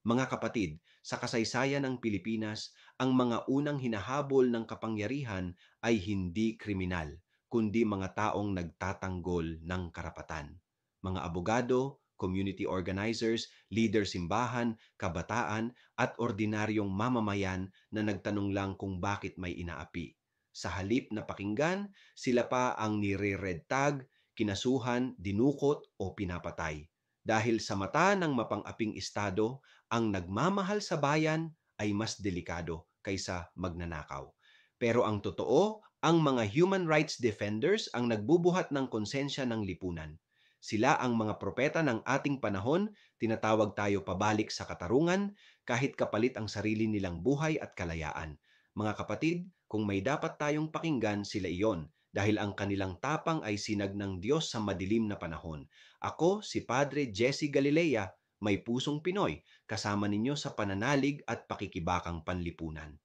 Mga kapatid, sa kasaysayan ng Pilipinas, ang mga unang hinahabol ng kapangyarihan ay hindi kriminal, kundi mga taong nagtatanggol ng karapatan. Mga abogado, community organizers, leader simbahan, kabataan, at ordinaryong mamamayan na nagtanong lang kung bakit may inaapi. Sa halip na pakinggan, sila pa ang nire-red tag, kinasuhan, dinukot o pinapatay. Dahil sa mata ng mapang-aping estado, ang nagmamahal sa bayan ay mas delikado kaysa magnanakaw. Pero ang totoo, ang mga human rights defenders ang nagbubuhat ng konsensya ng lipunan. Sila ang mga propeta ng ating panahon, tinatawag tayo pabalik sa katarungan kahit kapalit ang sarili nilang buhay at kalayaan. Mga kapatid, kung may dapat tayong pakinggan, sila iyon dahil ang kanilang tapang ay sinag ng Diyos sa madilim na panahon. Ako, si Padre Jesse Galilea, may pusong Pinoy, kasama ninyo sa pananalig at pakikibakang panlipunan.